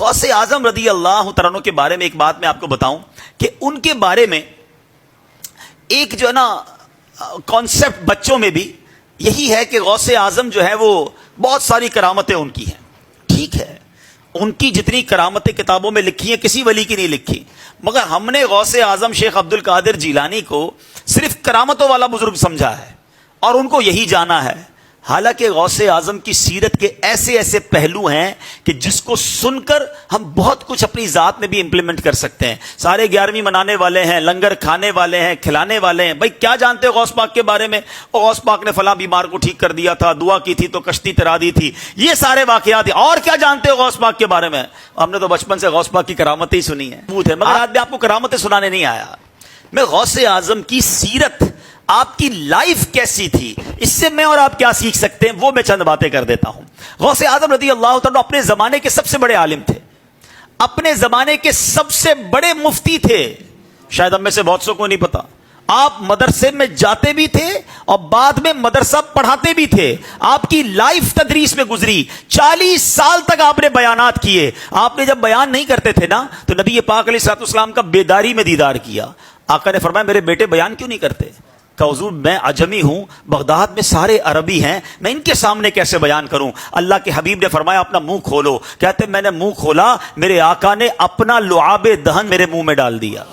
غوث اعظم رضی اللہ تعالیٰ عنہ کے بارے میں ایک بات میں آپ کو بتاؤں کہ ان کے بارے میں ایک جو ہے نا کانسیپٹ بچوں میں بھی یہی ہے کہ غوث اعظم جو ہے وہ بہت ساری کرامتیں ان کی ہیں. ٹھیک ہے, ان کی جتنی کرامتیں کتابوں میں لکھی ہیں کسی ولی کی نہیں لکھی, مگر ہم نے غوث اعظم شیخ عبد القادر جیلانی کو صرف کرامتوں والا بزرگ سمجھا ہے اور ان کو یہی جانا ہے. حالانکہ غوث اعظم کی سیرت کے ایسے ایسے پہلو ہیں کہ جس کو سن کر ہم بہت کچھ اپنی ذات میں بھی امپلیمنٹ کر سکتے ہیں. سارے 11ویں منانے والے ہیں, لنگر کھانے والے ہیں, کھلانے والے ہیں. بھائی کیا جانتے ہو غوث پاک کے بارے میں؟ غوث پاک نے فلاں بیمار کو ٹھیک کر دیا تھا, دعا کی تھی تو کشتی ترا دی تھی, یہ سارے واقعات. اور کیا جانتے ہو غوث پاک کے بارے میں؟ ہم نے تو بچپن سے غوث پاک کی کرامتیں ہی سنی ہیں, مگر آج میں آپ کو کرامتیں سنانے نہیں آیا. میں غوث اعظم کی سیرت, آپ کی لائف کیسی تھی, اس سے میں اور آپ کیا سیکھ سکتے ہیں, وہ میں چند باتیں کر دیتا ہوں. غوث اعظم رضی اللہ تعالیٰ اپنے زمانے کے سب سے بڑے عالم تھے, اپنے زمانے کے سب سے بڑے مفتی تھے. شاید ہم میں سے بہت سو کو نہیں پتا, آپ مدرسے میں جاتے بھی تھے اور بعد میں مدرسہ پڑھاتے بھی تھے. آپ کی لائف تدریس میں گزری, 40 سال تک آپ نے بیانات کیے. آپ نے جب بیان نہیں کرتے تھے نا تو نبی پاک علیہ الصلوۃ والسلام کا بیداری میں دیدار کیا. آقا نے فرمایا میرے بیٹے بیان کیوں نہیں کرتے؟ کہ حضور میں عجمی ہوں, بغداد میں سارے عربی ہیں, میں ان کے سامنے کیسے بیان کروں؟ اللہ کے حبیب نے فرمایا اپنا منہ کھولو. کہتے میں نے منہ کھولا, میرے آقا نے اپنا لعاب دہن میرے منہ میں ڈال دیا.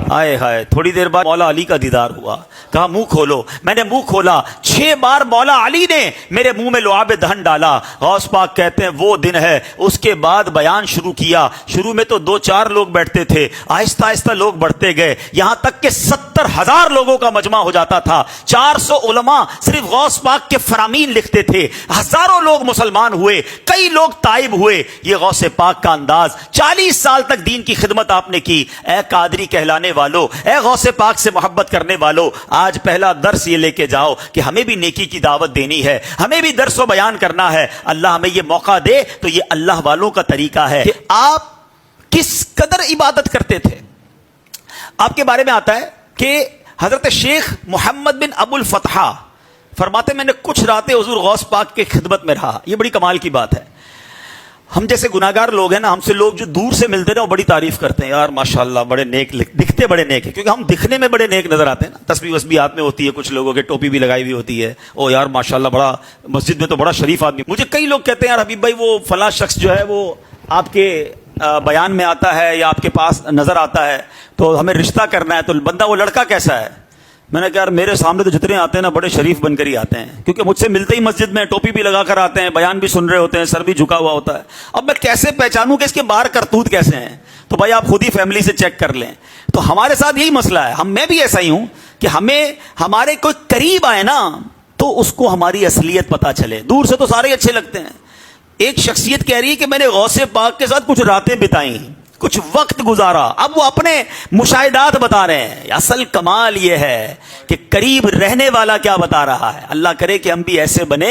ہائے ہائے, تھوڑی دیر بعد مولا علی کا دیدار ہوا, کہا منہ کھولو. میں نے منہ کھولا, 6 بار مولا علی نے میرے منہ میں لعاب دہن ڈالا. غوث پاک کہتے ہیں وہ دن ہے. اس کے بعد بیان شروع کیا. شروع میں تو 2-4 لوگ بیٹھتے تھے, آہستہ آہستہ لوگ بڑھتے گئے, یہاں تک کہ 70,000 لوگوں کا مجمع ہو جاتا تھا. 400 علماء صرف غوث پاک کے فرامین لکھتے تھے. ہزاروں لوگ مسلمان ہوئے, کئی لوگ تائب ہوئے. یہ غوث پاک کا انداز. 40 سال تک دین کی خدمت آپ نے کی. اے قادری کہلانے والو, اے غوث پاک سے محبت کرنے والو, آج پہلا درس یہ لے کے جاؤ کہ ہمیں بھی نیکی کی دعوت دینی ہے, ہمیں بھی درس و بیان کرنا ہے. اللہ ہمیں یہ موقع دے تو یہ اللہ والوں کا طریقہ ہے کہ آپ کس قدر عبادت کرتے تھے. آپ کے بارے میں آتا ہے کہ حضرت شیخ محمد بن ابو الفتح فرماتے میں نے کچھ راتیں حضور غوث پاک کے خدمت میں رہا. یہ بڑی کمال کی بات ہے. ہم جیسے گناہگار لوگ ہیں نا, ہم سے لوگ جو دور سے ملتے ہیں وہ بڑی تعریف کرتے ہیں, یار ماشاءاللہ بڑے نیک, دکھتے بڑے نیک ہیں, کیونکہ ہم دکھنے میں بڑے نیک نظر آتے ہیں نا. تسبیح وسبیح ہاتھ میں ہوتی ہے, کچھ لوگوں کے ٹوپی بھی لگائی ہوئی ہوتی ہے, او یار ماشاءاللہ بڑا مسجد میں تو بڑا شریف آدمی. مجھے کئی لوگ کہتے ہیں یار حبیب بھائی وہ فلاں شخص جو ہے وہ آپ کے بیان میں آتا ہے یا آپ کے پاس نظر آتا ہے تو ہمیں رشتہ کرنا ہے, تو بندہ وہ لڑکا کیسا ہے؟ میں نے کہا یار میرے سامنے تو جتنے آتے ہیں نا بڑے شریف بن کر ہی آتے ہیں, کیونکہ مجھ سے ملتے ہی مسجد میں ٹوپی بھی لگا کر آتے ہیں, بیان بھی سن رہے ہوتے ہیں, سر بھی جھکا ہوا ہوتا ہے. اب میں کیسے پہچانوں کہ اس کے باہر کرتوت کیسے ہیں؟ تو بھائی آپ خود ہی فیملی سے چیک کر لیں. تو ہمارے ساتھ یہی مسئلہ ہے, میں بھی ایسا ہی ہوں کہ ہمیں ہمارے کوئی قریب آئے نا تو اس کو ہماری اصلیت پتہ چلے. دور سے تو سارے اچھے لگتے ہیں. ایک شخصیت کہہ رہی ہے کہ میں نے غوث پاک کے ساتھ کچھ راتیں بتائی, کچھ وقت گزارا. اب وہ اپنے مشاہدات بتا رہے ہیں. اصل کمال یہ ہے کہ قریب رہنے والا کیا بتا رہا ہے. اللہ کرے کہ ہم بھی ایسے بنے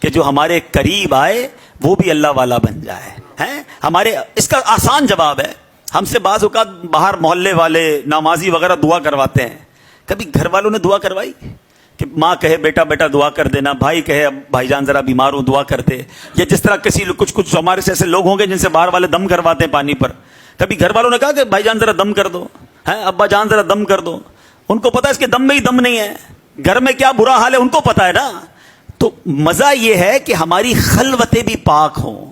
کہ جو ہمارے قریب آئے وہ بھی اللہ والا بن جائے. ہیں ہمارے, اس کا آسان جواب ہے, ہم سے بعض اوقات باہر محلے والے نمازی وغیرہ دعا کرواتے ہیں. کبھی گھر والوں نے دعا کروائی کہ ماں کہے بیٹا بیٹا دعا کر دینا, بھائی کہے بھائی جان ذرا بیمار ہوں دعا کر دے, یا جس طرح کچھ ہمارے سے ایسے لوگ ہوں گے جن سے باہر والے دم کرواتے ہیں پانی پر. کبھی گھر والوں نے کہا کہ بھائی جان ذرا دم کر دو, ہیں ابا جان ذرا دم کر دو. ان کو پتا ہے اس کے دم میں ہی دم نہیں ہے, گھر میں کیا برا حال ہے ان کو پتا ہے نا. تو مزہ یہ ہے کہ ہماری خلوتیں بھی پاک ہوں,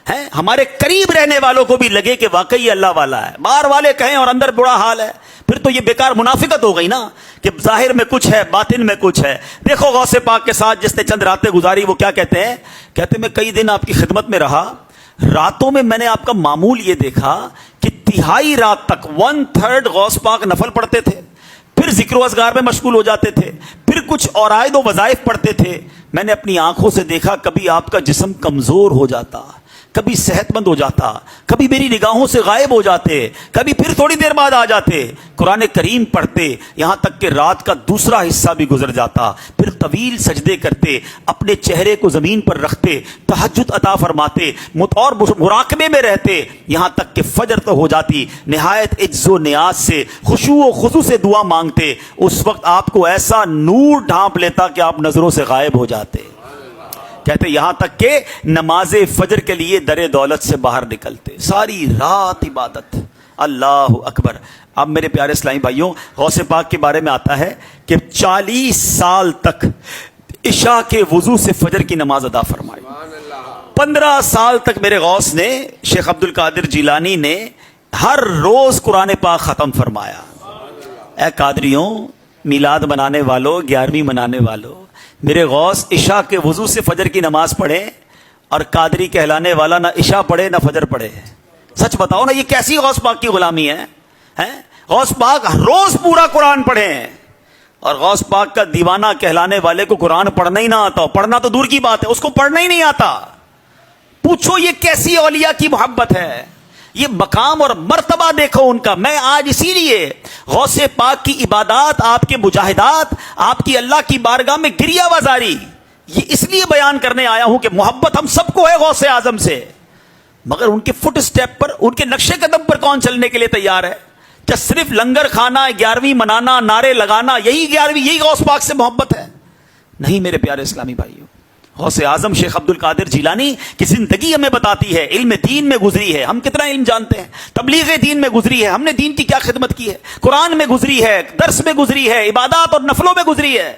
ہیں ہمارے قریب رہنے والوں کو بھی لگے کہ واقعی اللہ والا ہے. باہر والے کہیں اور اندر برا حال ہے, پھر تو یہ بیکار منافقت ہو گئی نا کہ ظاہر میں کچھ ہے باطن میں کچھ ہے. دیکھو غوث پاک کے ساتھ جس نے چند راتیں گزاری وہ کیا کہتے ہیں, کہتے میں کئی دن آپ کی خدمت میں رہا, راتوں میں میں نے آپ کا معمول یہ دیکھا کہ 1/3 رات تک 1/3 غوث پاک نفل پڑھتے تھے, پھر ذکر و اذکار میں مشغول ہو جاتے تھے, پھر کچھ عرائض و وظائف پڑھتے تھے. میں نے اپنی آنکھوں سے دیکھا کبھی آپ کا جسم کمزور ہو جاتا, کبھی صحت مند ہو جاتا, کبھی میری نگاہوں سے غائب ہو جاتے, کبھی پھر تھوڑی دیر بعد آ جاتے, قرآن کریم پڑھتے, یہاں تک کہ رات کا دوسرا حصہ بھی گزر جاتا, پھر طویل سجدے کرتے, اپنے چہرے کو زمین پر رکھتے, تہجد عطا فرماتے اور مراقبے میں رہتے, یہاں تک کہ فجر تو ہو جاتی, نہایت عجز و نیاز سے خشوع و خضوع سے دعا مانگتے. اس وقت آپ کو ایسا نور ڈھانپ لیتا کہ آپ نظروں سے غائب ہو جاتے. کہتے یہاں تک کہ نماز فجر کے لیے در دولت سے باہر نکلتے، ساری رات عبادت. اللہ اکبر. اب میرے پیارے اسلامی بھائیوں، غوث پاک کے بارے میں آتا ہے کہ 40 سال تک عشاء کے وضو سے فجر کی نماز ادا فرمائی. 15 سال تک میرے غوث نے، شیخ عبد القادر جیلانی نے، ہر روز قرآن پاک ختم فرمایا. اے قادریوں، میلاد منانے والوں، 11ویں منانے والوں، میرے غوث عشاء کے وضو سے فجر کی نماز پڑھے، اور قادری کہلانے والا نہ عشاء پڑھے نہ فجر پڑھے. سچ بتاؤ نا، یہ کیسی غوث پاک کی غلامی ہے؟ غوث پاک روز پورا قرآن پڑھے ہیں، اور غوث پاک کا دیوانہ کہلانے والے کو قرآن پڑھنا ہی نہ آتا. پڑھنا تو دور کی بات ہے، اس کو پڑھنا ہی نہیں آتا. پوچھو یہ کیسی اولیاء کی محبت ہے، یہ مقام اور مرتبہ دیکھو ان کا. میں آج اسی لیے غوث پاک کی عبادات، آپ کے مجاہدات، آپ کی اللہ کی بارگاہ میں گریہ وزاری، یہ اس لیے بیان کرنے آیا ہوں کہ محبت ہم سب کو ہے غوث اعظم سے، مگر ان کے فٹ سٹیپ پر، ان کے نقش قدم پر کون چلنے کے لیے تیار ہے؟ کیا صرف لنگر کھانا، 11ویں منانا، نعرے لگانا، یہی غوث پاک سے محبت ہے؟ نہیں میرے پیارے اسلامی بھائیوں. غوث اعظم شیخ عبد القادر جیلانی کی زندگی ہمیں بتاتی ہے، علم دین میں گزری ہے، ہم کتنا علم جانتے ہیں، تبلیغ دین میں گزری ہے، ہم نے دین کی کیا خدمت کی ہے، قرآن میں گزری ہے، درس میں گزری ہے، عبادات اور نفلوں میں گزری ہے.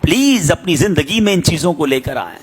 پلیز اپنی زندگی میں ان چیزوں کو لے کر آئیں.